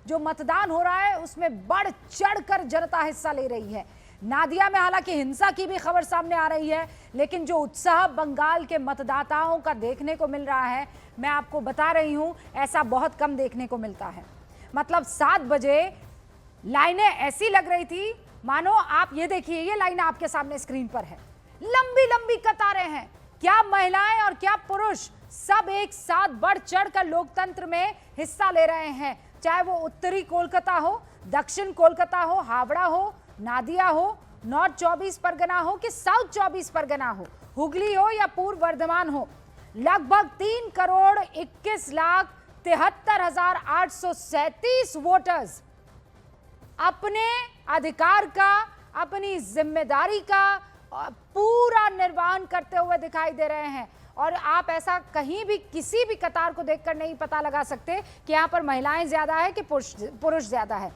जो मतदान हो रहा है उसमें बढ़ चढ़कर जनता हिस्सा ले रही है। नादिया में हालांकि हिंसा की भी खबर सामने आ रही है, लेकिन जो उत्साह बंगाल के मतदाताओं का देखने को मिल रहा है, मैं आपको बता रही हूं, ऐसा बहुत कम देखने को मिलता है। मतलब 7 बजे लाइनें ऐसी लग रही थी मानो, आप ये देखिए, ये लाइन आपके सामने स्क्रीन पर है, लंबी लंबी कतारें हैं। क्या महिलाएं और क्या पुरुष सब एक साथ बढ़ चढ़कर लोकतंत्र में हिस्सा ले रहे हैं, चाहे वो उत्तरी कोलकाता हो, दक्षिण कोलकाता हो, हावड़ा हो, नादिया हो, नॉर्थ 24 परगना हो कि साउथ 24 परगना हो, हुगली हो या पूर्व वर्धमान हो। लगभग 3,21,73,837 वोटर्स अपने अधिकार का, अपनी जिम्मेदारी का पूरा निर्वहन करते हुए दिखाई दे रहे हैं। और आप ऐसा कहीं भी किसी भी कतार को देखकर नहीं पता लगा सकते कि यहाँ पर महिलाएं ज्यादा है कि पुरुष ज्यादा है।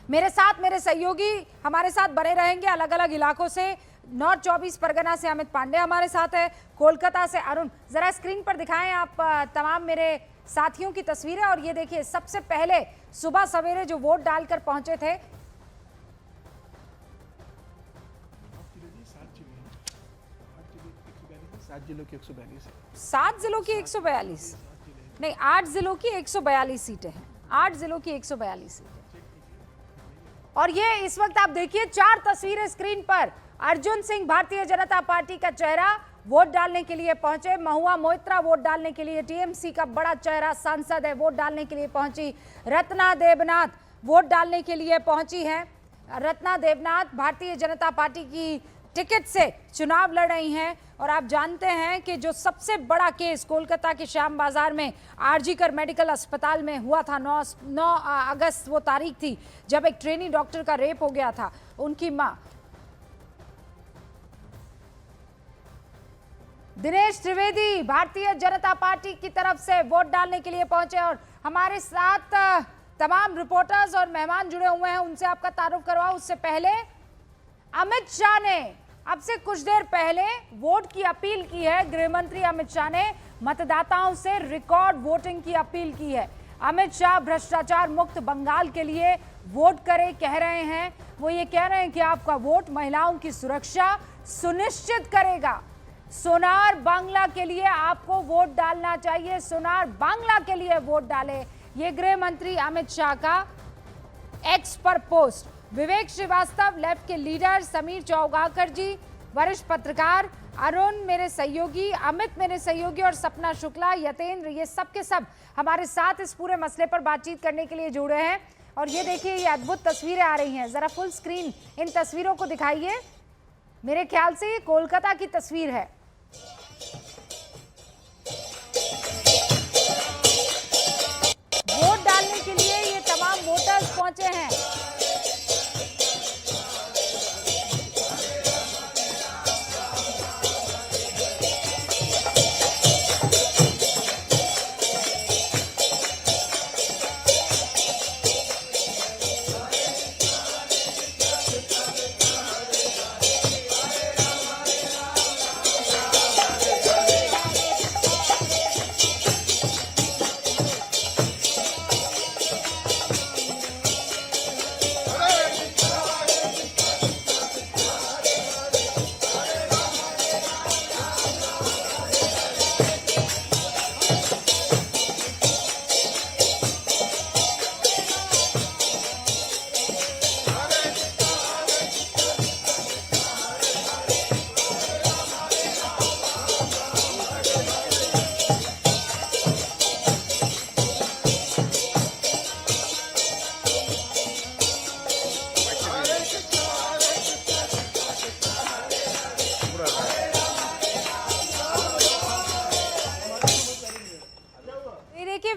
मेरे साथ मेरे सहयोगी हमारे साथ बने रहेंगे अलग अलग इलाकों से। नॉर्थ 24 परगना से अमित पांडे हमारे साथ है, कोलकाता से अरुण। जरा स्क्रीन पर दिखाएं आप तमाम मेरे साथियों की तस्वीरें। और ये देखिए, सबसे पहले सुबह सवेरे जो वोट डालकर पहुंचे थे, 7 जिलों की 142 7 जिलों की 142 नहीं, 8 जिलों की 142 सीटें हैं। 8 जिलों की 142 सीटें। और ये इस वक्त आप देखिए 4 तस्वीरें स्क्रीन पर। अर्जुन सिंह भारतीय जनता पार्टी का चेहरा वोट डालने के लिए पहुंचे। महुआ मोइत्रा वोट डालने के लिए, टीएमसी का बड़ा चेहरा सांसद है, वोट डालने के लिए पहुंची। रत्ना देवनाथ वोट डालने के लिए पहुंची हैं। रत्ना देवनाथ भारतीय जनता पार्टी की टिकट से चुनाव लड़ रही हैं। और आप जानते हैं कि जो सबसे बड़ा केस कोलकाता के श्याम बाजार में आरजीकर मेडिकल अस्पताल में हुआ था, 9 अगस्त वो तारीख थी जब एक ट्रेनी डॉक्टर का रेप हो गया था। उनकी मां दिनेश त्रिवेदी भारतीय जनता पार्टी की तरफ से वोट डालने के लिए पहुंचे। और हमारे साथ तमाम रिपोर्टर्स और मेहमान जुड़े हुए हैं, उनसे आपका तारुफ करवाओ। उससे पहले अमित शाह ने अब से कुछ देर पहले वोट की अपील की है। गृह मंत्री अमित शाह ने मतदाताओं से रिकॉर्ड वोटिंग की अपील की है। अमित शाह भ्रष्टाचार मुक्त बंगाल के लिए वोट करें कह रहे हैं। वो ये कह रहे हैं कि आपका वोट महिलाओं की सुरक्षा सुनिश्चित करेगा। सोनार बांग्ला के लिए आपको वोट डालना चाहिए, सोनार बांग्ला के लिए वोट डालें। ये गृह मंत्री अमित शाह का एक्स पर पोस्ट। विवेक श्रीवास्तव लेफ्ट के लीडर, समीर चौगाकर जी वरिष्ठ पत्रकार, अरुण मेरे सहयोगी, अमित मेरे सहयोगी और सपना शुक्ला, यतेंद्र, ये सब के सब हमारे साथ इस पूरे मसले पर बातचीत करने के लिए जुड़े हैं। और ये देखिए, ये अद्भुत तस्वीरें आ रही हैं, जरा फुल स्क्रीन इन तस्वीरों को दिखाइए। मेरे ख्याल से ये कोलकाता की तस्वीर है। वोट डालने के लिए ये तमाम वोटर्स पहुंचे हैं।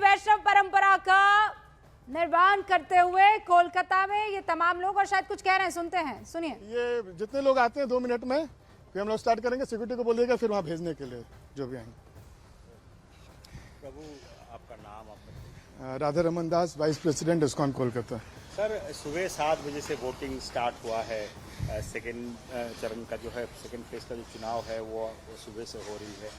वैष्णव परंपरा का निर्वहन करते हुए कोलकाता में ये तमाम लोग, और शायद कुछ कह रहे हैं, सुनते हैं, सुनिए। ये जितने लोग आते हैं 2 मिनट में फिर हम लोग स्टार्ट करेंगे। सिक्योरिटी को बोलिएगा फिर वहाँ भेजने के लिए जो भी आएंगे। प्रभु, आपका नाम? Radha Raman Das, vice president ISKCON Kolkata. Sir, सुबह 7 बजे से वोटिंग स्टार्ट हुआ है। सेकेंड चरण का जो है, सेकेंड फेज का जो चुनाव है वो सुबह से हो रही है।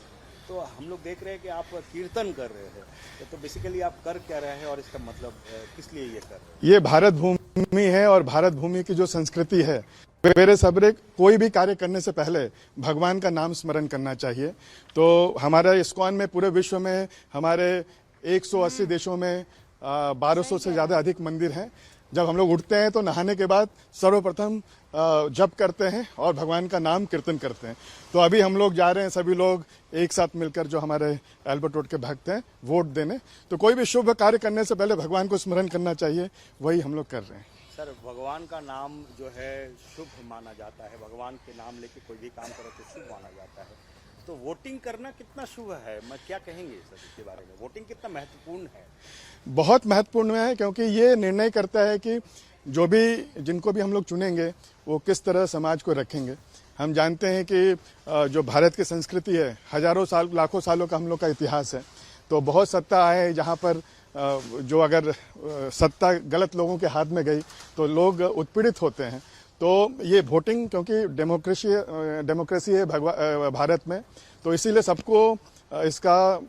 तो हम लोग देख रहे हैं कि आप कीर्तन कर रहे हैं, तो बेसिकली आप कर क्या रहे हैं और इसका मतलब किस लिए ये कर रहे हैं? ये भारत भूमि है और भारत भूमि की जो संस्कृति है, मेरे सबरे कोई भी कार्य करने से पहले भगवान का नाम स्मरण करना चाहिए। तो हमारे इस्कॉन में पूरे विश्व में हमारे 180 देशों में 1200 से ज़्यादा अधिक मंदिर हैं। जब हम लोग उठते हैं तो नहाने के बाद सर्वप्रथम जप करते हैं और भगवान का नाम कीर्तन करते हैं। तो अभी हम लोग जा रहे हैं सभी लोग एक साथ मिलकर, जो हमारे एल्बर्ट रोड के भक्त हैं, वोट देने। तो कोई भी शुभ कार्य करने से पहले भगवान को स्मरण करना चाहिए, वही हम लोग कर रहे हैं। सर, भगवान का नाम जो है शुभ माना जाता है, भगवान के नाम लेके कोई भी काम करो तो शुभ माना जाता है। तो वोटिंग करना कितना शुभ है, मैं क्या कहेंगे सर इसके बारे में? वोटिंग कितना महत्वपूर्ण है? बहुत महत्वपूर्ण है, क्योंकि ये निर्णय करता है कि जो भी जिनको भी हम लोग चुनेंगे वो किस तरह समाज को रखेंगे। हम जानते हैं कि जो भारत की संस्कृति है, हजारों साल लाखों सालों का हम लोग का इतिहास है। तो बहुत सत्ता है जहाँ पर जो अगर सत्ता गलत लोगों के हाथ में गई तो लोग उत्पीड़ित होते हैं। तो ये वोटिंग, क्योंकि डेमोक्रेसी है भारत में, तो इसीलिए सबको इसका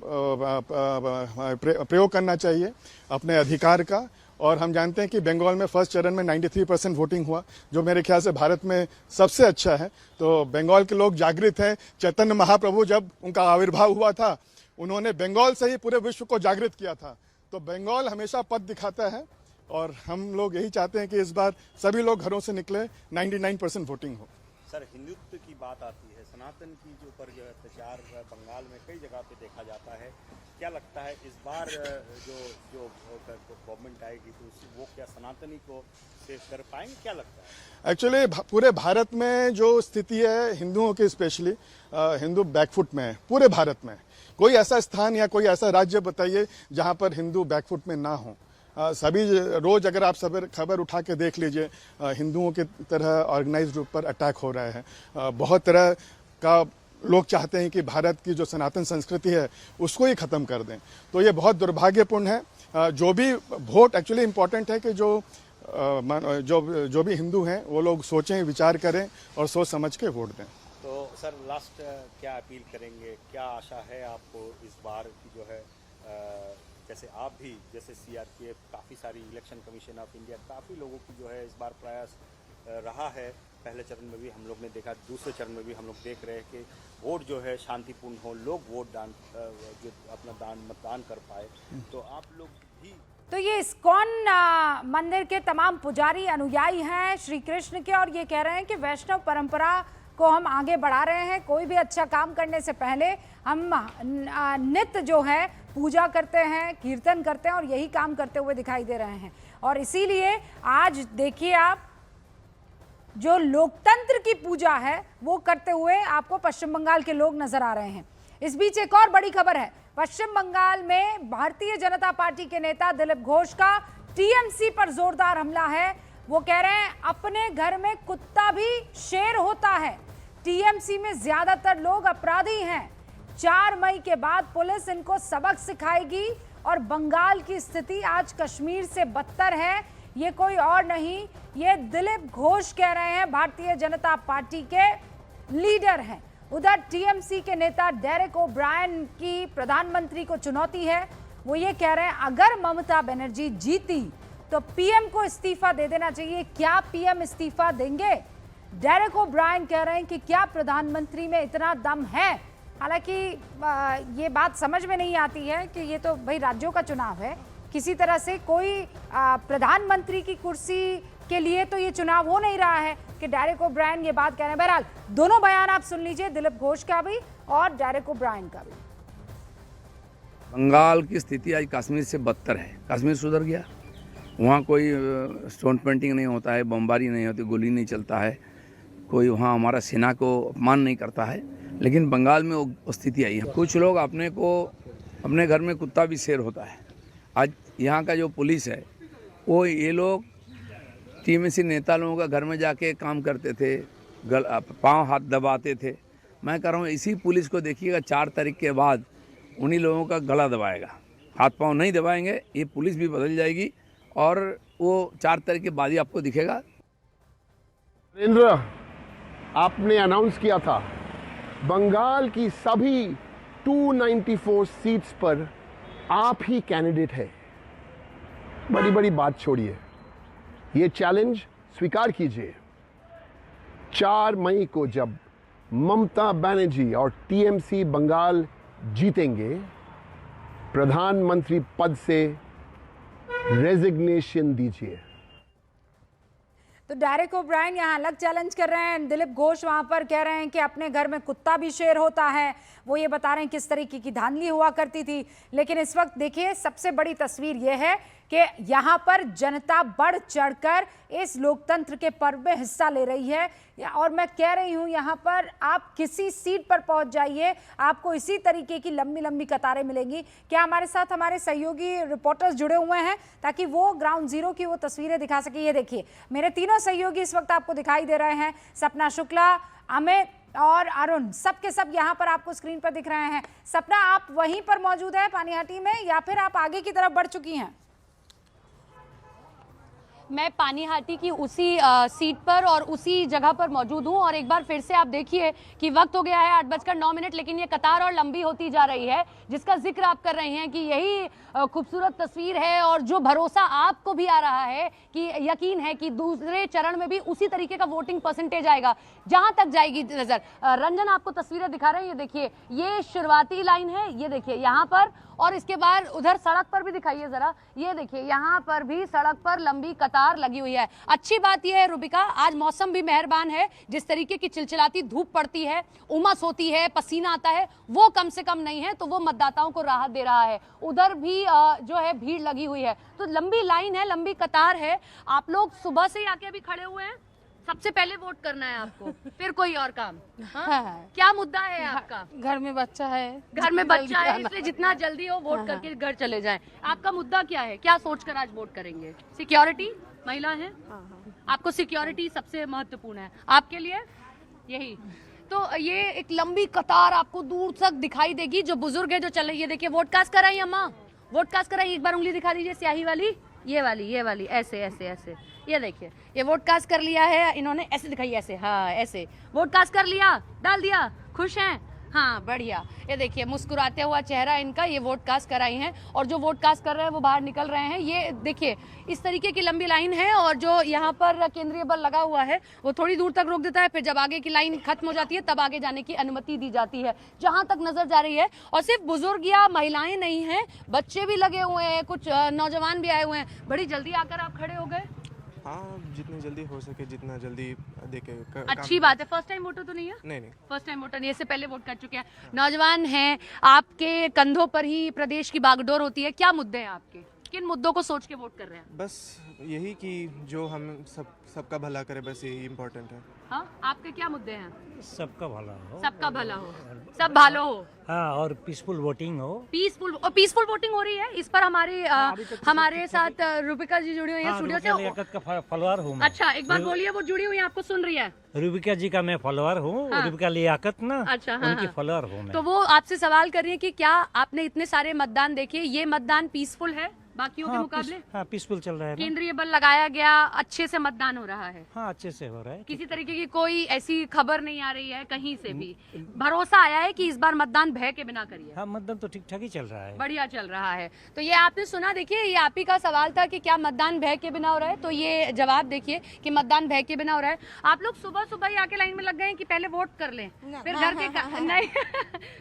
प्रयोग करना चाहिए अपने अधिकार का। और हम जानते हैं कि बंगाल में फर्स्ट चरण में 93% वोटिंग हुआ, जो मेरे ख्याल से भारत में सबसे अच्छा है। तो बंगाल के लोग जागृत हैं। चैतन्य महाप्रभु जब उनका आविर्भाव हुआ था, उन्होंने बंगाल से ही पूरे विश्व को जागृत किया था। तो बंगाल हमेशा पथ दिखाता है और हम लोग यही चाहते हैं कि इस बार सभी लोग घरों से निकले, 99% वोटिंग हो। सर, हिंदुत्व की बात आती है, सनातन की जो ऊपर जो अत्याचार बंगाल में कई जगह पे देखा जाता है, क्या लगता है इस बार जो गवर्नमेंट आएगी तो वो क्या सनातनी को सेव कर पाएंगे, क्या लगता है? एक्चुअली पूरे भारत में जो स्थिति है हिंदुओं की, स्पेशली हिंदू बैकफुट में है पूरे भारत में। कोई ऐसा स्थान या कोई ऐसा राज्य बताइए जहां पर हिंदू बैकफुट में ना हो। सभी रोज अगर आप खबर उठा के देख लीजिए, हिंदुओं की तरह ऑर्गेनाइज्ड रूप पर अटैक हो रहे हैं। बहुत तरह का लोग चाहते हैं कि भारत की जो सनातन संस्कृति है उसको ही खत्म कर दें। तो ये बहुत दुर्भाग्यपूर्ण है। जो भी वोट एक्चुअली इम्पोर्टेंट है कि जो भी हिंदू हैं वो लोग सोचें, विचार करें और सोच समझ के वोट दें। तो सर, लास्ट क्या अपील करेंगे, क्या आशा है आपको इस बार की जो है, जैसे आप भी, जैसे सीआरपीएफ, काफ़ी सारी इलेक्शन कमीशन ऑफ इंडिया, काफ़ी लोगों की जो है इस बार प्रयास रहा है। पहले चरण में भी हम लोग ने देखा, दूसरे चरण में भी हम लोग देख रहे हैं कि वोट जो है शांतिपूर्ण हो, लोग वोट जो अपना मतदान कर पाए। तो आप लोग भी, तो ये इस्कॉन मंदिर के तमाम पुजारी अनुयायी हैं श्री कृष्ण के, और ये कह रहे हैं कि वैष्णव परंपरा को हम आगे बढ़ा रहे हैं। कोई भी अच्छा काम करने से पहले हम नित्य जो है पूजा करते हैं, कीर्तन करते हैं, और यही काम करते हुए दिखाई दे रहे हैं। और इसीलिए आज देखिए आप, जो लोकतंत्र की पूजा है वो करते हुए आपको पश्चिम बंगाल के लोग नजर आ रहे हैं। इस बीच एक और बड़ी खबर है, पश्चिम बंगाल में भारतीय जनता पार्टी के नेता दिलीप घोष का टीएमसी पर जोरदार हमला है। वो कह रहे हैं अपने घर में कुत्ता भी शेर होता है। टीएमसी में ज्यादातर लोग अपराधी हैं। 4 मई के बाद पुलिस इनको सबक सिखाएगी और बंगाल की स्थिति आज कश्मीर से बदतर है। ये कोई और नहीं, ये दिलीप घोष कह रहे हैं, भारतीय जनता पार्टी के लीडर हैं। उधर टीएमसी के नेता डेरेक ओब्रायन की प्रधानमंत्री को चुनौती है। वो ये कह रहे हैं अगर ममता बनर्जी जीती तो पीएम को इस्तीफा दे देना चाहिए। क्या पीएम इस्तीफा देंगे? डेरेक ओब्रायन कह रहे हैं कि क्या प्रधानमंत्री में इतना दम है? हालांकि ये बात समझ में नहीं आती है कि ये तो भाई राज्यों का चुनाव है, किसी तरह से कोई प्रधानमंत्री की कुर्सी के लिए तो ये चुनाव हो नहीं रहा है कि डेरेक ओब्रायन ये बात कह रहे हैं। बहरहाल दोनों बयान आप सुन लीजिए, दिलीप घोष का भी और डेरेक ओब्रायन का भी। बंगाल की स्थिति आज कश्मीर से बदतर है। कश्मीर सुधर गया, वहाँ कोई स्टोन पेंटिंग नहीं होता है, बमबारी नहीं होती, गोली नहीं चलता है, कोई वहाँ हमारा सेना को अपमान नहीं करता है। लेकिन बंगाल में वो स्थिति आई है। कुछ लोग अपने घर में कुत्ता भी शेर होता है। आज यहाँ का जो पुलिस है वो, ये लोग टीएमसी नेता लोगों का घर में जाके काम करते थे, पाँव हाथ दबाते थे। मैं कह रहा हूँ इसी पुलिस को देखिएगा 4 तारीख के बाद उन्हीं लोगों का गला दबाएगा, हाथ पाँव नहीं दबाएंगे। ये पुलिस भी बदल जाएगी और वो 4 तारीख के बाद ही आपको दिखेगा। नरेंद्र, आपने अनाउंस किया था बंगाल की सभी 294 सीट्स पर आप ही कैंडिडेट है। बड़ी बड़ी बात छोड़िए, ये चैलेंज स्वीकार कीजिए। 4 मई को जब ममता बनर्जी और टीएमसी बंगाल जीतेंगे, प्रधानमंत्री पद से रेजिग्नेशन दीजिए। तो डेरेक ओब्रायन यहाँ अलग चैलेंज कर रहे हैं, दिलीप घोष वहां पर कह रहे हैं कि अपने घर में कुत्ता भी शेर होता है। वो ये बता रहे हैं किस तरीके की धांधली हुआ करती थी। लेकिन इस वक्त देखिए, सबसे बड़ी तस्वीर यह है कि यहाँ पर जनता बढ़ चढ़कर इस लोकतंत्र के पर्व में हिस्सा ले रही है। और मैं कह रही हूँ, यहाँ पर आप किसी सीट पर पहुँच जाइए, आपको इसी तरीके की लंबी लंबी कतारें मिलेंगी। क्या हमारे साथ हमारे सहयोगी रिपोर्टर्स जुड़े हुए हैं ताकि वो ग्राउंड जीरो की वो तस्वीरें दिखा सके? ये देखिए, मेरे तीनों सहयोगी इस वक्त आपको दिखाई दे रहे हैं। सपना शुक्ला, अमित और अरुण, सब के सब यहाँ पर आपको स्क्रीन पर दिख रहे हैं। सपना, आप वहीं पर मौजूद है पानीहाटी में या फिर आप आगे की तरफ बढ़ चुकी हैं? मैं पानीहाटी की उसी सीट पर और उसी जगह पर मौजूद हूं। और एक बार फिर से आप देखिए कि वक्त हो गया है 8:09, लेकिन ये कतार और लंबी होती जा रही है, जिसका जिक्र आप कर रहे हैं कि यही खूबसूरत तस्वीर है। और जो भरोसा आपको भी आ रहा है कि यकीन है कि दूसरे चरण में भी उसी तरीके का वोटिंग परसेंटेज आएगा, जहां तक जाएगी नजर। रंजन आपको तस्वीरें दिखा रहे हैं, ये देखिए, ये शुरुआती लाइन है, ये देखिए यहाँ पर, और इसके बाद उधर सड़क पर भी दिखाइए जरा, ये देखिए यहाँ पर भी सड़क पर लंबी कतार लगी हुई है। अच्छी बात यह है रुबिका, आज मौसम भी मेहरबान है। जिस तरीके की चिलचिलाती धूप पड़ती है, उमस होती है, पसीना आता है, वो कम से कम नहीं है, तो वो मतदाताओं को राहत दे रहा है। उधर भी जो है भीड़ लगी हुई है, तो लंबी लाइन है, लंबी कतार है। आप लोग सुबह से आके अभी खड़े हुए हैं, सबसे पहले वोट करना है आपको, फिर कोई और काम? हाँ? क्या मुद्दा है आपका? घर में बच्चा है, घर में बच्चा है, इसलिए जितना जल्दी हो वोट करके घर चले जाएं। आपका मुद्दा क्या है, क्या सोचकर आज वोट करेंगे? सिक्योरिटी, महिला है, आपको सिक्योरिटी सबसे महत्वपूर्ण है आपके लिए, यही। तो ये एक लंबी कतार आपको दूर तक दिखाई देगी। जो बुजुर्ग है जो चल रही है, देखिए वोट कास्ट कराई अम्मा, वोट कास्ट कराई, एक बार उंगली दिखा दीजिए, स्याही वाली, ये वाली, ऐसे ऐसे ऐसे, ये देखिए, ये वोट कास्ट कर लिया है इन्होंने, ऐसे दिखाई, ऐसे, हाँ ऐसे वोट कास्ट कर लिया, डाल दिया, खुश हैं, हाँ बढ़िया। ये देखिए मुस्कुराते हुआ चेहरा इनका, ये वोट कास्ट कराई हैं। और जो वोट कास्ट कर रहे हैं वो बाहर निकल रहे हैं। ये देखिए इस तरीके की लंबी लाइन है, और जो यहाँ पर केंद्रीय बल लगा हुआ है वो थोड़ी दूर तक रोक देता है, फिर जब आगे की लाइन खत्म हो जाती है तब आगे जाने की अनुमति दी जाती है, जहाँ तक नजर जा रही है। और सिर्फ बुजुर्ग या महिलाएं नहीं हैं, बच्चे भी लगे हुए हैं, कुछ नौजवान भी आए हुए हैं। बड़ी जल्दी आकर आप खड़े हो गए? हाँ, जितनी जल्दी हो सके, जितना जल्दी देखे। अच्छी बात है। फर्स्ट टाइम वोटर तो नहीं है? नहीं, फर्स्ट टाइम वोटर नहीं, इससे पहले वोट कर चुके हैं। नौजवान हैं, आपके कंधों पर ही प्रदेश की बागडोर होती है। क्या मुद्दे हैं आपके, किन मुद्दों को सोच के वोट कर रहे हैं? बस यही कि जो हम सबका भला करे, बस यही इम्पोर्टेंट है। हाँ, आपके क्या मुद्दे हैं? सबका भला हो, सबका भला हो, सब भालो हो, हाँ, और पीसफुल वोटिंग हो। पीसफुल वोटिंग हो रही है। इस पर हमारे साथ रूबिका जी जुड़ी हुई है स्टूडियो से। लियाकत का फॉलोअर हूँ मैं। अच्छा, एक बार बोलिए, वो जुड़ी हुई है, आपको सुन रही है। रूबिका जी का मैं फॉलोअर हूँ। हाँ। रूबिका लियाकत ना, अच्छा, हाँ, उनकी हाँ। फॉलोअर हूँ मैं। तो वो आपसे सवाल कर रही है कि क्या आपने इतने सारे मतदान देखे, ये मतदान पीसफुल है बाकियों के मुकाबले? हाँ, पीसफुल चल रहा है ना। केंद्रीय बल लगाया गया, अच्छे से मतदान हो रहा है? हाँ, अच्छे से हो रहा है। किसी तरीके की कोई ऐसी खबर नहीं आ रही है कहीं से भी? भरोसा आया है कि इस बार मतदान भय के बिना करिए? हाँ, मतदान तो ठीक ठाक ही चल रहा है, बढ़िया चल रहा है। तो ये आपने सुना, देखिए ये आप ही का सवाल था कि क्या मतदान भय के बिना हो रहा है, तो ये जवाब देखिए कि मतदान भय के बिना हो रहा है। आप लोग सुबह सुबह ही आके लाइन में लग गए हैं कि पहले वोट कर लें, फिर घर के नहीं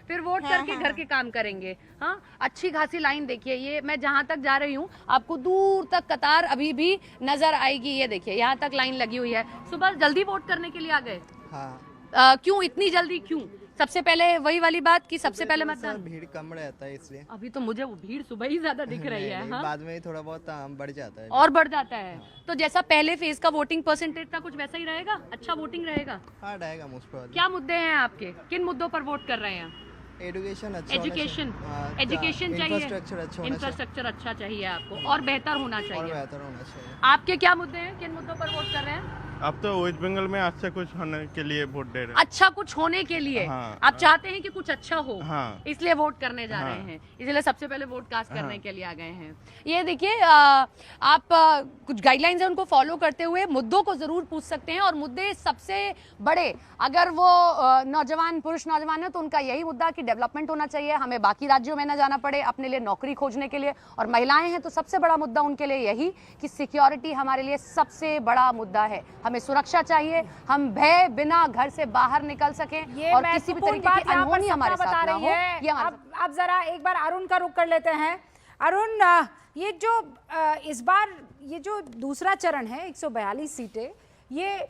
फिर वोट करके घर के काम करेंगे? हाँ, अच्छी खासी लाइन देखिए। ये मैं जहाँ तक जा रही हूँ, आपको दूर तक कतार अभी भी नजर आएगी। ये देखिए यहाँ तक लाइन लगी हुई है। सुबह जल्दी वोट करने के लिए आ गए? हाँ। क्यों इतनी जल्दी, क्यों? सबसे पहले वही वाली बात कि सबसे पहले मतदान? भीड़ कम रहता है इसलिए। अभी तो मुझे वो भीड़ सुबह ही ज्यादा दिख रही है। हाँ? बाद में थोड़ा बहुत बढ़ जाता है और बढ़ जाता है। तो जैसा पहले फेज का वोटिंग परसेंटेज था, कुछ वैसा ही रहेगा? अच्छा वोटिंग रहेगा? हाँ, रहेगा मोस्ट प्रोबेबली। क्या मुद्दे हैं आपके, किन मुद्दों पर वोट कर रहे हैं? एजुकेशन अच्छा, एजुकेशन चाहिए, इंफ्रास्ट्रक्चर अच्छा चाहिए आपको, और बेहतर होना चाहिए। बेहतर होना चाहिए। आपके क्या मुद्दे हैं, किन मुद्दों पर वोट कर रहे हैं? अब तो वेस्ट बंगाल में अच्छा कुछ होने के लिए वोट दे रहे अच्छा कुछ होने के लिए हाँ, आप चाहते हैं कि कुछ अच्छा हो, हाँ, इसलिए वोट करने जा हाँ, रहे हैं, इसलिए सबसे पहले वोट कास्ट करने हाँ, के लिए आ गए हैं। ये देखिए आप कुछ गाइडलाइंस हैं उनको फॉलो करते हुए मुद्दों को जरूर पूछ सकते हैं, और मुद्दे सबसे बड़े अगर वो नौजवान पुरुष नौजवान है तो उनका यही मुद्दा कि डेवलपमेंट होना चाहिए, हमें बाकी राज्यों में ना जाना पड़े अपने लिए नौकरी खोजने के लिए, और महिलाएं हैं तो सबसे बड़ा मुद्दा उनके लिए यही कि सिक्योरिटी हमारे लिए सबसे बड़ा मुद्दा है, हमें सुरक्षा चाहिए, हम भय बिना घर से बाहर निकल सकें ये और किसी भी तरीके की अनहोनी हमारे बता साथ ना रही हो। है। ये हमारे अब जरा एक बार अरुण का रुख कर लेते हैं। अरुण, ये जो इस बार ये जो दूसरा चरण है 142 सीटें, ये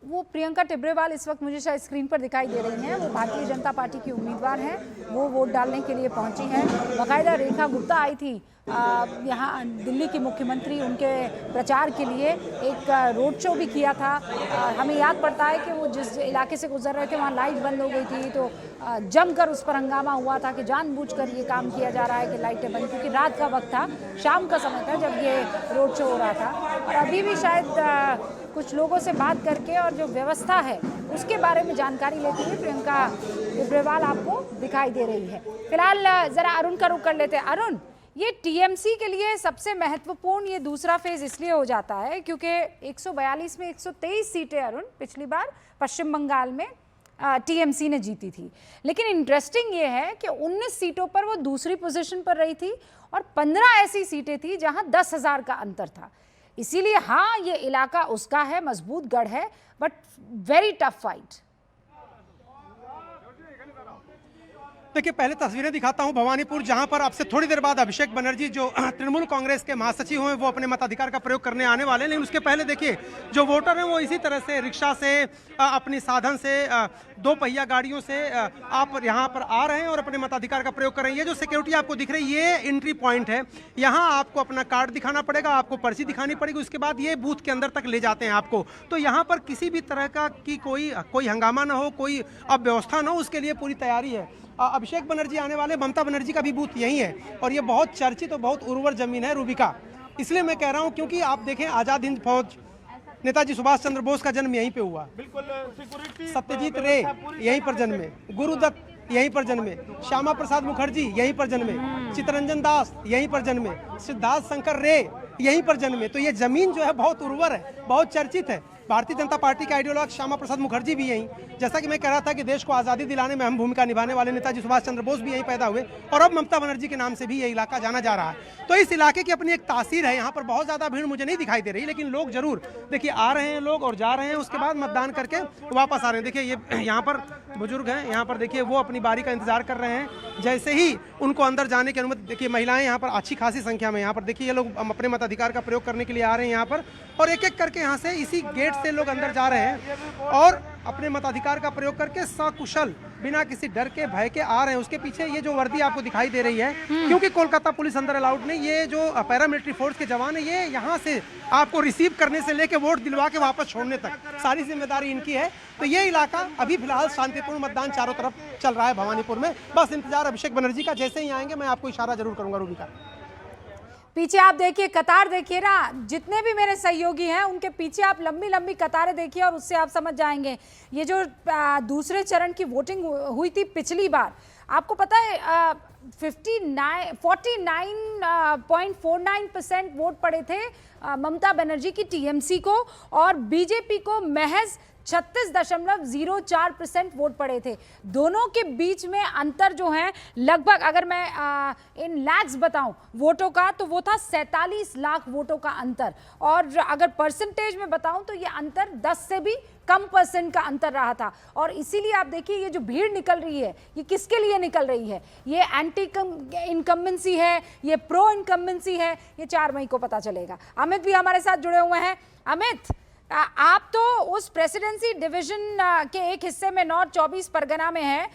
वो प्रियंका टिब्रेवाल इस वक्त मुझे शायद स्क्रीन पर दिखाई दे रही हैं, वो भारतीय जनता पार्टी की उम्मीदवार हैं, वो वोट डालने के लिए पहुंची हैं। बाकायदा रेखा गुप्ता आई थी यहाँ दिल्ली की मुख्यमंत्री उनके प्रचार के लिए, एक रोड शो भी किया था। हमें याद पड़ता है कि वो जिस इलाके से गुजर रहे थे वहाँ लाइट बंद हो गई थी, तो जमकर उस पर हंगामा हुआ था कि जानबूझकर ये काम किया जा रहा है कि लाइटें बंद, क्योंकि रात का वक्त था, शाम का समय था जब ये रोड शो हो रहा था। और अभी भी शायद कुछ लोगों से बात करके और जो व्यवस्था है उसके बारे में जानकारी लेते हुए प्रियंका टिब्रेवाल आपको दिखाई दे रही है। फिलहाल जरा अरुण का रुख कर लेते हैं। अरुण, ये टीएमसी के लिए सबसे महत्वपूर्ण ये दूसरा फेज इसलिए हो जाता है क्योंकि 142 में 123 सीटें अरुण पिछली बार पश्चिम बंगाल में टीएमसी ने जीती थी, लेकिन इंटरेस्टिंग ये है कि 19 सीटों पर वो दूसरी पोजीशन पर रही थी और 15 ऐसी सीटें थी जहां 10,000 का अंतर था। इसीलिए हाँ, ये इलाका उसका है, मजबूत गढ़ है, बट वेरी टफ फाइट। देखिए, पहले तस्वीरें दिखाता हूं भवानीपुर, जहां पर आपसे थोड़ी देर बाद अभिषेक बनर्जी जो तृणमूल कांग्रेस के महासचिव हैं वो अपने मताधिकार का प्रयोग करने आने वाले हैं। लेकिन उसके पहले देखिए जो वोटर हैं वो इसी तरह से रिक्शा से अपनी साधन से 2 पहिया गाड़ियों से आप यहां पर आ रहे हैं और अपने मताधिकार का प्रयोग कर रहे हैं। ये जो सिक्योरिटी आपको दिख रही है ये एंट्री पॉइंट है, यहाँ आपको अपना कार्ड दिखाना पड़ेगा, आपको पर्ची दिखानी पड़ेगी, उसके बाद ये बूथ के अंदर तक ले जाते हैं आपको। तो यहाँ पर किसी भी तरह का की कोई हंगामा ना हो, कोई अव्यवस्था ना हो, उसके लिए पूरी तैयारी है। अभिषेक बनर्जी आने वाले, ममता बनर्जी का भी बूथ यही है और ये बहुत चर्चित और बहुत उर्वर जमीन है रूबिका। इसलिए मैं कह रहा हूँ क्योंकि आप देखें आजाद हिंद फौज, नेताजी सुभाष चंद्र बोस का जन्म यहीं पे हुआ, सत्यजीत रे यहीं पर जन्मे, गुरुदत्त यहीं पर जन्मे, श्यामा प्रसाद मुखर्जी यहीं पर जन्मे, चित्तरंजन दास यहीं पर जन्मे, सिद्धार्थ शंकर रे यहीं पर जन्मे। तो ये जमीन जो है बहुत उर्वर है, बहुत चर्चित है। भारतीय जनता पार्टी के आइडियोलॉग श्यामा प्रसाद मुखर्जी भी यहीं, जैसा कि मैं कह रहा था कि देश को आज़ादी दिलाने में अहम भूमिका निभाने वाले नेताजी सुभाष चंद्र बोस भी यहीं पैदा हुए, और अब ममता बनर्जी के नाम से भी ये इलाका जाना जा रहा है। तो इस इलाके की अपनी एक तासीर है। यहाँ पर बहुत ज़्यादा भीड़ मुझे नहीं दिखाई दे रही, लेकिन लोग जरूर देखिए आ रहे हैं लोग और जा रहे हैं, उसके बाद मतदान करके वापस आ रहे हैं। देखिए ये यहाँ पर बुजुर्ग हैं, यहाँ पर देखिए वो अपनी बारी का इंतजार कर रहे हैं। जैसे ही उनको अंदर जाने की अनुमति, देखिए महिलाएं यहाँ पर अच्छी खासी संख्या में, यहाँ पर देखिए ये लोग अपने मताधिकार का प्रयोग करने के लिए आ रहे हैं यहाँ पर, और एक एक करके यहाँ से इसी गेट से लोग अंदर जा रहे हैं और अपने मताधिकार का प्रयोग करके सकुशल बिना किसी डर के भय के आ रहे हैं। उसके पीछे ये जो वर्दी आपको दिखाई दे रही है, क्योंकि कोलकाता पुलिस अंदर अलाउड नहीं, ये जो पैरामिलिट्री फोर्स के जवान है ये यहाँ से आपको रिसीव करने से लेके वोट दिलवा के वापस छोड़ने तक सारी जिम्मेदारी इनकी है। तो ये इलाका अभी फिलहाल शांतिपूर्ण मतदान चारों तरफ चल रहा है भवानीपुर में। बस इंतजार अभिषेक बनर्जी का, जैसे ही आएंगे मैं आपको इशारा जरूर करूंगा रूबिका। पीछे आप देखिए कतार, देखिए ना, जितने भी मेरे सहयोगी हैं उनके पीछे आप लंबी लंबी कतारें देखिए और उससे आप समझ जाएंगे। ये जो दूसरे चरण की वोटिंग हुई थी पिछली बार, आपको पता है 49.49% वोट पड़े थे ममता बनर्जी की टीएमसी को, और बीजेपी को महज 36.04% वोट पड़े थे। दोनों के बीच में अंतर जो है लगभग, अगर मैं इन लैक्स बताऊं वोटों का, तो वो था 47 लाख वोटों का अंतर, और अगर परसेंटेज में बताऊं तो ये अंतर 10 से भी कम परसेंट का अंतर रहा था। और इसीलिए आप देखिए ये जो भीड़ निकल रही है ये किसके लिए निकल रही है, ये एंटी इनकम्बेंसी है, ये प्रो इनकम्बेंसी है, ये 4 मई को पता चलेगा। अमित भी हमारे साथ जुड़े हुए हैं। अमित, आप तो उस प्रेसिडेंसी डिवीजन के एक हिस्से में नॉर्थ 24 परगना में है,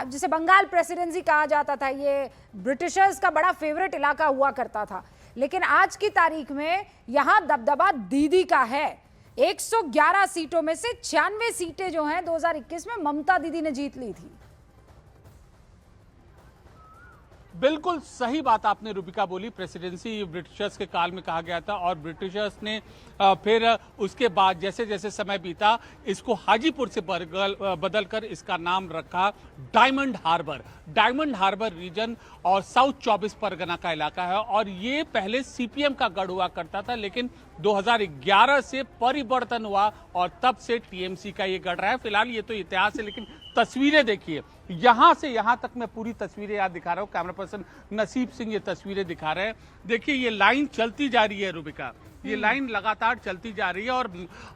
जिसे बंगाल प्रेसिडेंसी कहा जाता था। ये ब्रिटिशर्स का बड़ा फेवरेट इलाका हुआ करता था, लेकिन आज की तारीख में यहाँ दबदबा दीदी का है। 111 सीटों में से 96 सीटें जो हैं 2021 में ममता दीदी ने जीत ली थी। बिल्कुल सही बात आपने रूबिका बोली। प्रेसिडेंसी ब्रिटिशर्स के काल में कहा गया था और ब्रिटिशर्स ने फिर उसके बाद जैसे जैसे समय बीता इसको हाजीपुर से बदलकर इसका नाम रखा डायमंड हार्बर। डायमंड हार्बर रीजन और साउथ 24 परगना का इलाका है और ये पहले सीपीएम का गढ़ हुआ करता था, लेकिन 2011 से परिवर्तन हुआ और तब से टीएमसी का ये गढ़ रहा है। फिलहाल ये तो इतिहास है, लेकिन तस्वीरें देखिए, यहां से यहां तक मैं पूरी तस्वीरें याद दिखा रहा हूं। कैमरा पर्सन नसीब सिंह ये तस्वीरें दिखा रहे हैं। देखिए ये लाइन चलती जा रही है रूबिका, ये लाइन लगातार चलती जा रही है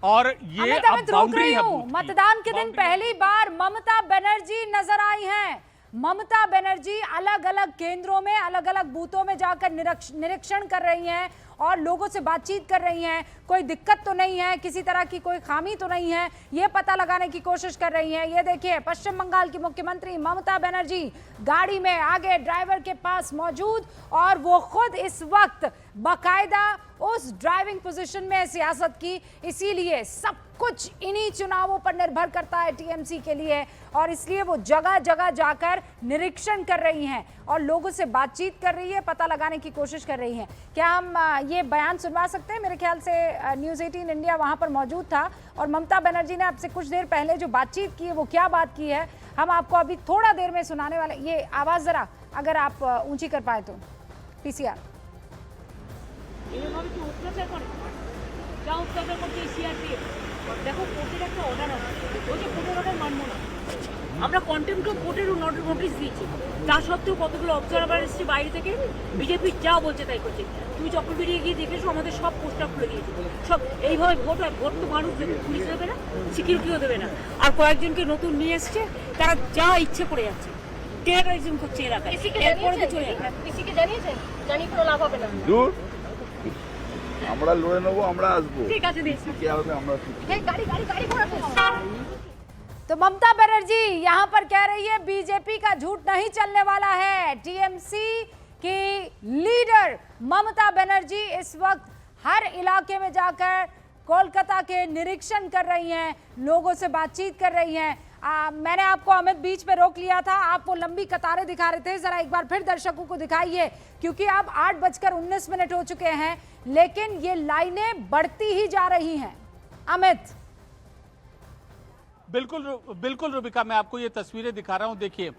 और ये अब बाउंड्री है। मतदान के दिन पहली बार ममता बनर्जी नजर आई हैं। ममता बनर्जी अलग अलग केंद्रों में, अलग अलग बूथों में जाकर निरीक्षण कर रही हैं और लोगों से बातचीत कर रही हैं। कोई दिक्कत तो नहीं है, किसी तरह की कोई खामी तो नहीं है, ये पता लगाने की कोशिश कर रही हैं। ये देखिए पश्चिम बंगाल की मुख्यमंत्री ममता बनर्जी गाड़ी में आगे ड्राइवर के पास मौजूद और वो खुद इस वक्त बाकायदा उस ड्राइविंग पोजीशन में सियासत की। इसीलिए सब कुछ इन्हीं चुनावों पर निर्भर करता है टीएमसी के लिए और इसलिए वो जगह जगह जाकर निरीक्षण कर रही हैं और लोगों से बातचीत कर रही है, पता लगाने की कोशिश कर रही हैं। क्या हम ये बयान सुनवा सकते हैं? मेरे ख्याल से न्यूज़ 18 इंडिया वहां पर मौजूद था और ममता बनर्जी ने आपसे कुछ देर पहले जो बातचीत की है वो क्या बात की है हम आपको अभी थोड़ा देर में सुनाने वाले। ये आवाज जरा अगर आप ऊंची कर पाए तो। पीसीआर দেখো কোর্টের একটা অর্ডার আছে, ওই যে কোর্টের অর্ডার মানবো না, আমরা কন্টেম্প্ট অফ কোর্টের নোটিশ দিয়েছি, তা সত্ত্বেও কতগুলো অবজারভার এসেছে বাইরে থেকে, বিজেপি যা বলছে তাই করছে। তুমি যখন বেরিয়ে গিয়ে দেখেছো আমাদের সব পোস্টার খুলে দিয়েছে, সব এইভাবে ভোট হয়। ভোট তো মানুষ দেবে, পুলিশ দেবে না, সিকিউরিটিও দেবে না। আর কয়েকজনকে নতুন নিয়ে এসছে, তারা যা ইচ্ছে করে যাচ্ছে, টেরোরিজম করছে এলাকায়। এরপরে তো চলে যাবে। পিসিকে জানিয়েছেন? জানি কোনো লাভ হবে না। আমরা লড়ে নেবো, আমরা আসবো। ঠিক আছে, কি হবে আমরা গাড়ি तो ममता बनर्जी यहां पर कह रही है बीजेपी का झूठ नहीं चलने वाला है। टीएमसी की लीडर ममता बनर्जी इस वक्त हर इलाके में जाकर कोलकाता के निरीक्षण कर रही हैं, लोगों से बातचीत कर रही हैं। मैंने आपको अमित बीच पे रोक लिया था, आप वो लंबी कतारें दिखा रहे थे, जरा एक बार फिर दर्शकों को दिखाइए क्योंकि अब 8:19 हो चुके हैं लेकिन ये लाइनें बढ़ती ही जा रही हैं। अमित। बिल्कुल रूबिका, मैं आपको ये तस्वीरें दिखा रहा हूं। देखिए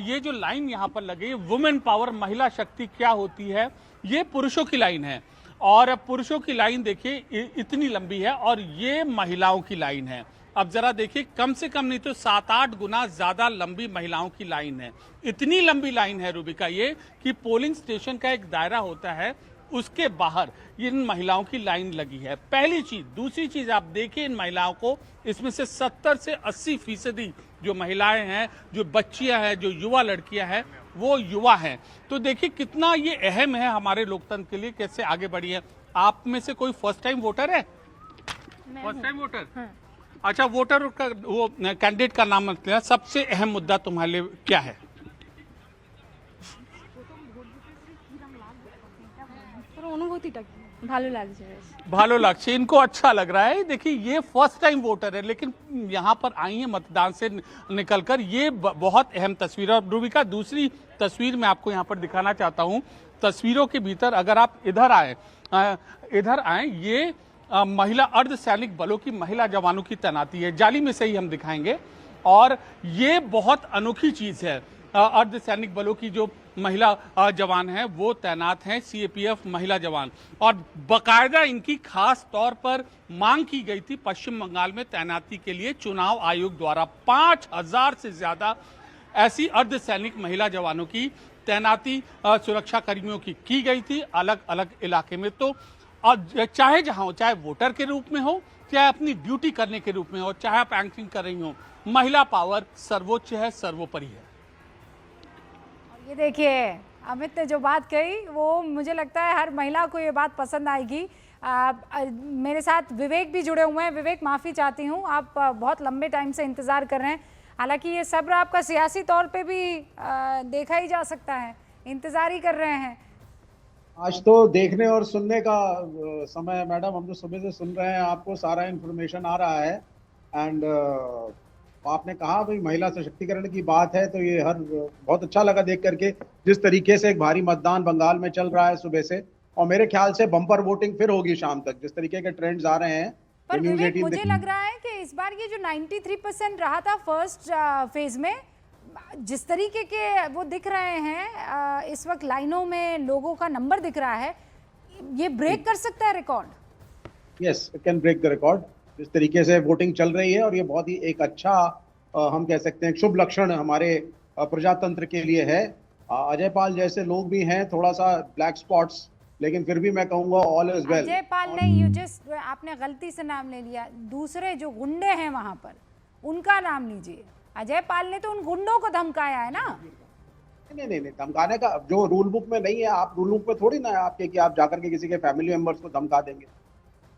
ये जो लाइन यहाँ पर लगी है, वुमेन पावर, महिला शक्ति क्या होती है, ये पुरुषों की लाइन है और पुरुषों की लाइन देखिए इतनी लंबी है और ये महिलाओं की लाइन है। अब जरा देखिए, कम से कम नहीं तो 7-8 गुना ज्यादा लंबी महिलाओं की लाइन है। इतनी लंबी लाइन है रूबिका ये कि पोलिंग स्टेशन का एक दायरा होता है, उसके बाहर इन महिलाओं की लाइन लगी है। पहली चीज। दूसरी चीज, आप देखिए इन महिलाओं को, इसमें से 70 से 80% जो महिलाएं हैं, जो बच्चियां हैं, जो युवा लड़कियां हैं, वो युवा हैं। तो देखिए कितना ये अहम है हमारे लोकतंत्र के लिए, कैसे आगे बढ़ी है। आप में से कोई फर्स्ट टाइम वोटर है? First time voter? हाँ। अच्छा, वोटर का वो कैंडिडेट का नाम बताया, सबसे अहम मुद्दा तुम्हारे लिए क्या है? भालो लागছে, इनको अच्छा लग रहा है। देखिए ये फर्स्ट टाइम वोटर है लेकिन यहाँ पर आई है मतदान से निकलकर, ये बहुत अहम तस्वीर है। रूबिका, दूसरी तस्वीर मैं आपको यहाँ पर दिखाना चाहता हूँ। तस्वीरों के भीतर अगर आप इधर आए, ये महिला अर्धसैनिक बलों की महिला जवानों की तैनाती है, जाली में से ही हम दिखाएंगे और ये बहुत अनोखी चीज है। अर्धसैनिक बलों की जो महिला जवान हैं वो तैनात हैं, सीएपीएफ महिला जवान, और बकायदा इनकी खास तौर पर मांग की गई थी पश्चिम बंगाल में तैनाती के लिए चुनाव आयोग द्वारा। 5000 से ज्यादा ऐसी अर्धसैनिक महिला जवानों की तैनाती सुरक्षा कर्मियों की गई थी अलग अलग इलाके में। तो चाहे जहां हो, चाहे वोटर के रूप में हो, चाहे अपनी ड्यूटी करने के रूप में हो, चाहे आप एंकरिंग कर रही हो, महिला पावर सर्वोच्च है, सर्वोपरि है। ये देखिए अमित ने जो बात कही वो मुझे लगता है हर महिला को ये बात पसंद आएगी। मेरे साथ विवेक भी जुड़े हुए हैं। विवेक, माफ़ी चाहती हूँ, आप बहुत लंबे टाइम से इंतज़ार कर रहे हैं, हालांकि ये सब्र आपका सियासी तौर पे भी देखा ही जा सकता है, इंतज़ार ही कर रहे हैं। आज तो देखने और सुनने का समय है मैडम, हम तो सुबह से सुन रहे हैं, आपको सारा इन्फॉर्मेशन आ रहा है एंड आपने कहा भाई महिला सशक्तिकरण की बात है, तो ये बहुत अच्छा लगा देख करके जिस तरीके से एक भारी मतदान बंगाल में चल रहा है सुबह से, और मेरे ख्याल से बम्पर वोटिंग फिर होगी शाम तक, जिस तरीके के ट्रेंड्स आ रहे हैं। पर विवेक, मुझे लग रहा है कि इस बार ये जो 93% रहा था फर्स्ट फेज में, जिस तरीके के वो दिख रहे हैं इस वक्त लाइनों में लोगों का नंबर दिख रहा है, ये ब्रेक कर सकता है record. Yes, it can break the record. जिस तरीके से वोटिंग चल रही है, और ये बहुत ही एक अच्छा हम कह सकते हैं शुभ लक्षण हमारे प्रजातंत्र के लिए है। अजय पाल जैसे लोग भी हैं, थोड़ा सा ब्लैक स्पॉट्स, लेकिन फिर भी मैं कहूंगा all is well. Ajay Pal नहीं, आपने गलती से नाम ले लिया। दूसरे जो गुंडे हैं वहां पर, उनका नाम लीजिए। अजय पाल ने तो उन गुंडों को धमकाया है ना। नहीं, धमकाने का जो रूल बुक में नहीं है, आप रूल बुक में थोड़ी ना है आपके कि आप जाकर के किसी के फैमिली मेंबर्स को धमका देंगे।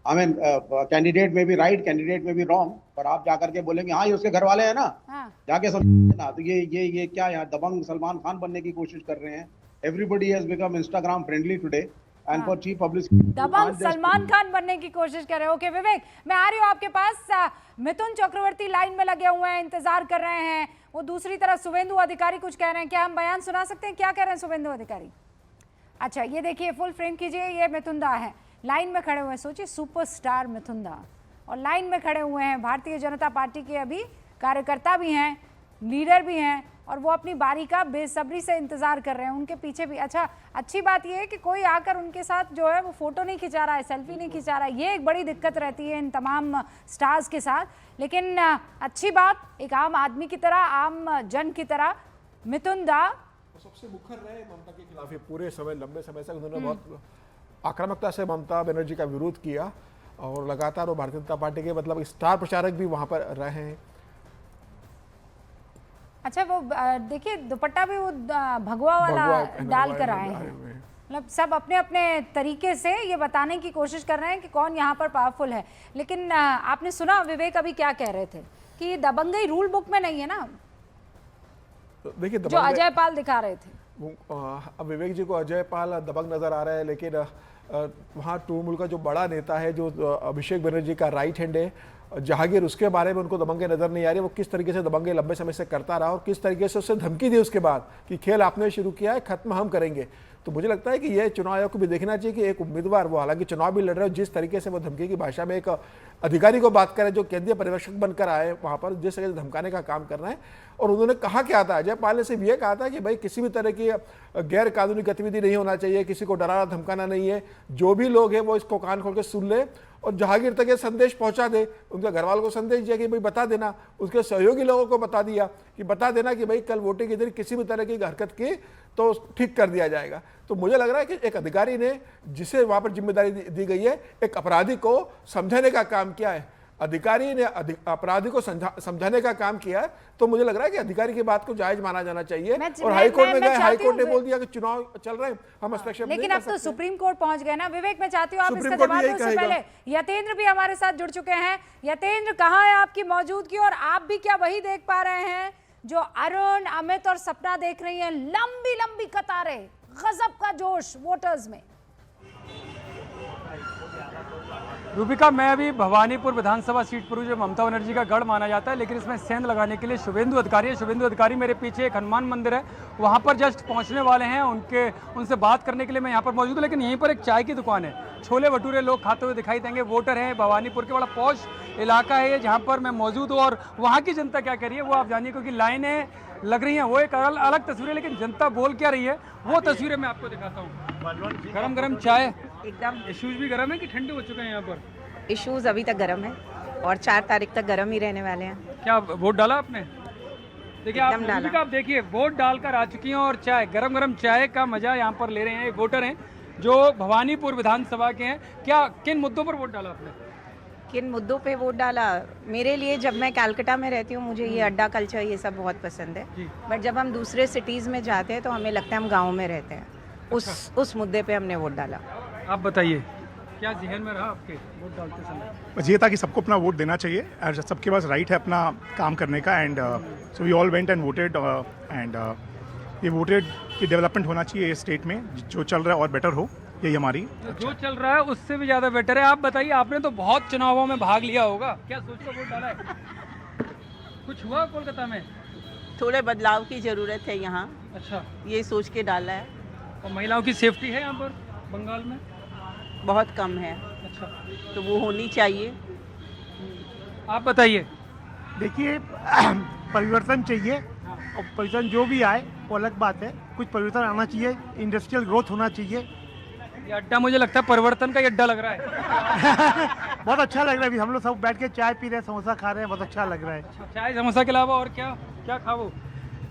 आई मीन कैंडिडेट में भी राइट, कैंडिडेट में भी रॉन्ग, पर आप जाकर के बोलेंगे हाँ ये उसके घर वाले हैं ना, जाके समझे ना। तो ये क्या यहाँ दबंग सलमान खान बनने की कोशिश कर रहे हैं। Everybody has become Instagram friendly today and for chief publicity Dabangg Salman Khan बनने की कोशिश कर रहे हैं। ओके विवेक, मैं आ रही हूँ आपके पास। मिथुन चक्रवर्ती लाइन में लगे हुए हैं, इंतजार कर रहे हैं। वो दूसरी तरफ शुभेंदु अधिकारी कुछ कह रहे हैं, क्या हम बयान सुना सकते हैं? क्या कह रहे हैं शुभेंदु अधिकारी? अच्छा, ये देखिए, फुल फ्रेम कीजिए, ये मिथुन दा है, लाइन में खड़े हुए हैं। सोचिए, सुपरस्टार मिथुन दा, और लाइन में खड़े हुए हैं। भारतीय जनता पार्टी के अभी कार्यकर्ता भी हैं, लीडर भी हैं, और वो अपनी बारी का बेसब्री से इंतजार कर रहे हैं। उनके पीछे भी अच्छा, अच्छी बात यह है कि कोई आकर उनके साथ जो है वो फोटो नहीं खिंचा रहा है, सेल्फी नहीं खिंचा रहा है। ये एक बड़ी दिक्कत रहती है इन तमाम स्टार्स के साथ। लेकिन अच्छी बात, एक आम आदमी की तरह, आम जन की तरह मिथुन दा सबसे मुखर रहे ममता के खिलाफ। ये पूरे समय, लंबे समय से उन्होंने बहुत आक्रामकता से ममता बनर्जी का विरोध किया, और लगातार वो भारतीय जनता पार्टी के मतलब स्टार प्रचारक भी वहां पर रहे हैं। अच्छा, वो देखिए दुपट्टा भी वो भगवा वाला डाल कर आए हैं। मतलब सब अपने अपने तरीके से ये बताने की कोशिश कर रहे हैं कि कौन यहाँ पर पावरफुल है। लेकिन आपने सुना विवेक अभी क्या कह रहे थे कि दबंगई रूल बुक में नहीं है ना, देखिए जो अजय पाल दिखा रहे थे। अब विवेक जी को अजय पाल दबंग नजर आ रहा है, लेकिन वहाँ तृणमूल का जो बड़ा नेता है, जो अभिषेक बनर्जी का राइट हैंड है, जहांगीर, उसके बारे में उनको दबंगे नजर नहीं आ रही। वो किस तरीके से दबंगे लंबे समय से करता रहा, और किस तरीके से उससे धमकी दी उसके बाद कि खेल आपने शुरू किया है, खत्म हम करेंगे। तो मुझे लगता है कि यह चुनाव आयोग को भी देखना चाहिए कि एक उम्मीदवार, वो हालांकि चुनाव भी लड़ रहे हो, जिस तरीके से वो धमकी की भाषा में एक अधिकारी को बात करें जो केंद्रीय पर्यवेक्षक बनकर आए वहां पर, जिस तरीके से धमकाने का काम कर रहे हैं। और उन्होंने कहा क्या था, अजय पाल ने सिर्फ ये कहा था कि भाई किसी भी तरह की गैर कानूनी गतिविधि नहीं होना चाहिए, किसी को डराना धमकाना नहीं है, जो भी लोग हैं वो इसको कान खोल के सुन ले और जहांगीर तक ये संदेश पहुंचा दे। उनके घर वालों को संदेश दिया कि भाई बता देना, उसके सहयोगी लोगों को बता दिया कि बता देना कि भाई कल वोटिंग के दिन किसी भी तरह की हरकत की तो ठीक कर दिया जाएगा। तो मुझे लग रहा है कि एक अधिकारी ने, जिसे वहां पर जिम्मेदारी दी गई है, एक अपराधी को समझाने का काम किया है। अधिकारी ने अपराधी को समझाने का काम किया है। तो मुझे लग रहा है कि अधिकारी की बात को जायज माना जाना चाहिए। और हाईकोर्ट में गए, हाईकोर्ट ने बोल दिया कि चुनाव चल रहे हैं, हम हस्तक्षेप नहीं कर सकते। लेकिन अब तो सुप्रीम कोर्ट पहुंच गए ना विवेक। मैं चाहती हूँ आप इसका जवाब दें। उससे पहले यतेंद्र भी हमारे साथ जुड़ चुके हैं। यतेंद्र, कहाँ है आपकी मौजूदगी, और आप भी क्या वही देख पा रहे हैं जो अरुण, अमित और सपना देख रही हैं? लंबी लंबी कतारें, गजब का जोश वोटर्स में। रूबिका, मैं अभी भवानीपुर विधानसभा सीट पर हूँ, जो ममता बनर्जी का गढ़ माना जाता है, लेकिन इसमें सेंध लगाने के लिए शुभेंदु अधिकारी है। शुभेंदु अधिकारी मेरे पीछे एक हनुमान मंदिर है, वहाँ पर जस्ट पहुँचने वाले हैं। उनसे बात करने के लिए मैं यहाँ पर मौजूद हूँ। लेकिन यहीं पर एक चाय की दुकान है, छोले भटूरे लोग खाते हुए दिखाई देंगे। वोटर हैं, भवानीपुर के बड़ा पॉश इलाका है ये, जहाँ पर मैं मौजूद हूँ। और वहाँ की जनता क्या कह रही है वो आप जानिए, क्योंकि लाइनें लग रही हैं, वो एक अलग तस्वीर है, लेकिन जनता बोल क्या रही है वो तस्वीरें मैं आपको दिखाता हूँ। गरम गरम चाय, एकदम। इश्यूज भी गर्म है कि ठंडे हो चुके हैं यहाँ पर? इश्यूज अभी तक गर्म है और 4 तारीख तक गर्म ही रहने वाले हैं। क्या वोट डाला आपने? देखिए आप देखिए, वोट डालकर आ चुकी हैं, और चाय, गरम गरम चाय का मजा यहाँ पर ले रहे हैं। वोटर हैं जो भवानीपुर विधानसभा के हैं। क्या, किन मुद्दों पर वोट डाला आपने? किन मुद्दों पे वोट डाला? मेरे लिए, जब मैं कलकत्ता में रहती हूँ, मुझे ये अड्डा कल्चर ये सब बहुत पसंद है। बट जब हम दूसरे सिटीज़ में जाते हैं तो हमें लगता है हम गाँव में रहते हैं। उस मुद्दे पे हमने वोट डाला। आप बताइए, क्या जहन में रहा आपके वोट डालते समय? बस ये था कि सबको अपना वोट देना चाहिए और सबके पास राइट है अपना काम करने का। And so we all went and voted, and ये वोटेड कि डेवलपमेंट होना चाहिए ये स्टेट में, जो चल रहा है और बेटर हो, यही हमारी। जो चल रहा है उससे भी ज़्यादा बेटर है। आप बताइए, आपने तो बहुत चुनावों में भाग लिया होगा, क्या सोचकर वोट डाला है? कुछ हुआ कोलकाता में? थोड़े बदलाव की ज़रूरत है यहाँ, अच्छा, ये सोच के डाला है। और महिलाओं की सेफ्टी है यहाँ पर बंगाल में? बहुत कम है, अच्छा, तो वो होनी चाहिए। आप बताइए। देखिए परिवर्तन चाहिए और परिवर्तन जो भी आए वो अलग बात है, कुछ परिवर्तन आना चाहिए, इंडस्ट्रियल ग्रोथ होना चाहिए। ये अड्डा मुझे लगता है परिवर्तन का ही अड्डा लग रहा है। बहुत अच्छा लग रहा है, अभी हम लोग सब बैठ के चाय पी रहे हैं, समोसा खा रहे हैं, बहुत अच्छा लग रहा है। चाय समोसा के अलावा और क्या क्या खाओ?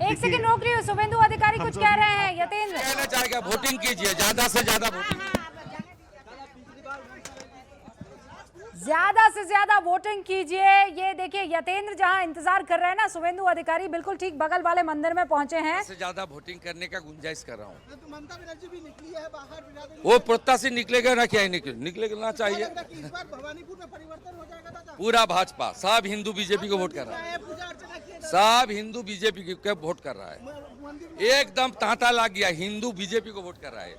एक सेकंड रोक रही हूँ, शुभेंदु अधिकारी कुछ कह रहे हैं। यतेंद्र कहना चाहेगा वोटिंग कीजिए, ज्यादा से ज्यादा वोटिंग, ज्यादा से ज्यादा वोटिंग कीजिए। ये देखिए यतेंद्र जहां इंतजार कर रहे हैं ना, शुभेंदु अधिकारी बिल्कुल ठीक बगल वाले मंदिर में पहुंचे हैं। से ज्यादा वोटिंग करने का गुंजाइश कर रहा हूँ। ममता बनर्जी भी निकली है बाहर, वो प्रत्याशी निकलेगा ना, क्या निकलना चाहिए। भवानीपुर में परिवर्तन हो जाएगा। पूरा भाजपा सब हिंदू बीजेपी को वोट कर रहा है, सब हिंदू बीजेपी को वोट कर रहा है, एकदम तांता लग गया, हिंदू बीजेपी को वोट कर रहा है।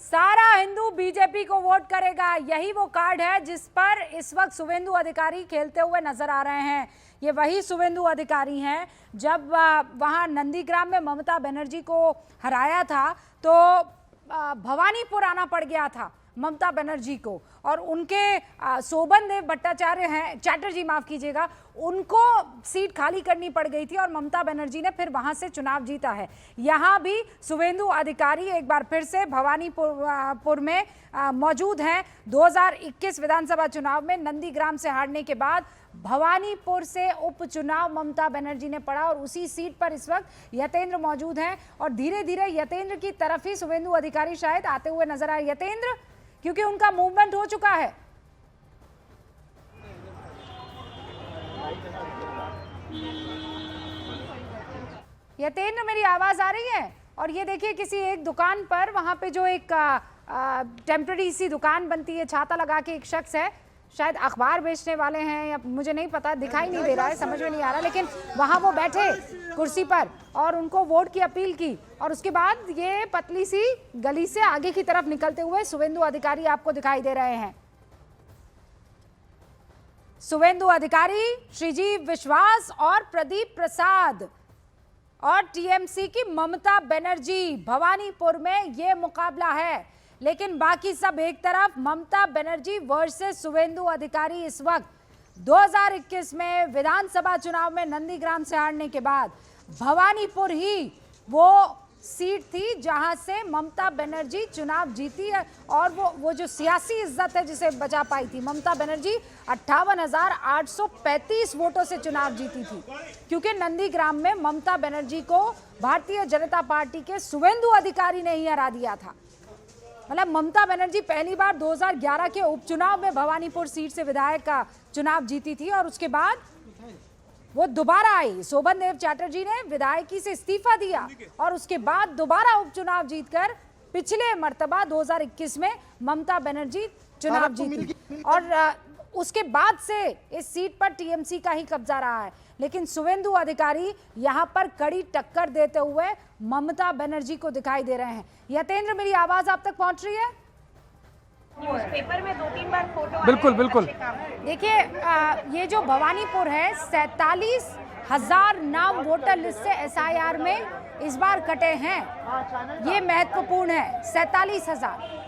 सारा हिंदू बीजेपी को वोट करेगा, यही वो कार्ड है जिस पर इस वक्त शुभेंदु अधिकारी खेलते हुए नजर आ रहे हैं। ये वही शुभेंदु अधिकारी हैं जब वहां नंदीग्राम में ममता बनर्जी को हराया था तो भवानीपुर आना पड़ गया था ममता बनर्जी को, और उनके शोभन देव भट्टाचार्य हैं, चैटर्जी माफ कीजिएगा, उनको सीट खाली करनी पड़ गई थी और ममता बनर्जी ने फिर वहां से चुनाव जीता है। यहां भी शुभेंदु अधिकारी एक बार फिर से भवानीपुर में मौजूद हैं। 2021 विधानसभा चुनाव में नंदीग्राम से हारने के बाद भवानीपुर से उपचुनाव ममता बनर्जी ने पड़ा और उसी सीट पर इस वक्त यतेंद्र मौजूद हैं और धीरे धीरे यतेंद्र की तरफ ही शुभेंदु अधिकारी शायद आते हुए नजर आए। यतेंद्र, क्योंकि उनका मूवमेंट हो चुका है। यतेंद्र, मेरी आवाज आ रही है? और ये देखिए किसी एक दुकान पर, वहां पे जो एक टेम्पररी सी दुकान बनती है, छाता लगा के एक शख्स है, शायद अखबार बेचने वाले हैं या मुझे नहीं पता, दिखाई नहीं दे रहा है, समझ में नहीं आ रहा, लेकिन वहां वो बैठे कुर्सी पर और उनको वोट की अपील की और उसके बाद ये पतली सी गली से आगे की तरफ निकलते हुए शुभेंदु अधिकारी आपको दिखाई दे रहे हैं। शुभेंदु अधिकारी, श्रीजीव विश्वास और प्रदीप प्रसाद और टीएमसी की ममता बनर्जी, भवानीपुर में ये मुकाबला है। लेकिन बाकी सब एक तरफ, ममता बनर्जी वर्सेस शुभेंदु अधिकारी इस वक्त 2021 में विधानसभा चुनाव में नंदीग्राम से हारने के बाद भवानीपुर ही वो सीट थी जहां से ममता बनर्जी चुनाव जीती है और वो जो सियासी इज्जत है जिसे बचा पाई थी। ममता बनर्जी 58,835 वोटों से चुनाव जीती थी, क्योंकि नंदीग्राम में ममता बनर्जी को भारतीय जनता पार्टी के शुभेंदु अधिकारी ने ही हरा दिया था। मतलब ममता बनर्जी पहली बार 2011 के उपचुनाव में भवानीपुर सीट से विधायक का चुनाव जीती थी और उसके बाद वो दोबारा आई। शोभन देव चैटर्जी ने विधायकी से इस्तीफा दिया और उसके बाद दोबारा उपचुनाव जीतकर पिछले मर्तबा 2021 में ममता बनर्जी चुनाव जीती और उसके बाद से इस सीट पर टीएमसी का ही कब्जा रहा है। लेकिन शुभेंदु अधिकारी यहां पर कड़ी टक्कर देते हुए ममता बनर्जी को दिखाई दे रहे हैं। यतेंद्र, मेरी आवाज आप तक पहुंच रही है? न्यूज़पेपर में 2-3 बार फोटो बिल्कुल बिल्कुल। देखिए ये जो भवानीपुर है, 47,000 नाम वोटर लिस्ट से एसआईआर में इस बार कटे हैं। ये महत्वपूर्ण है, 47,000।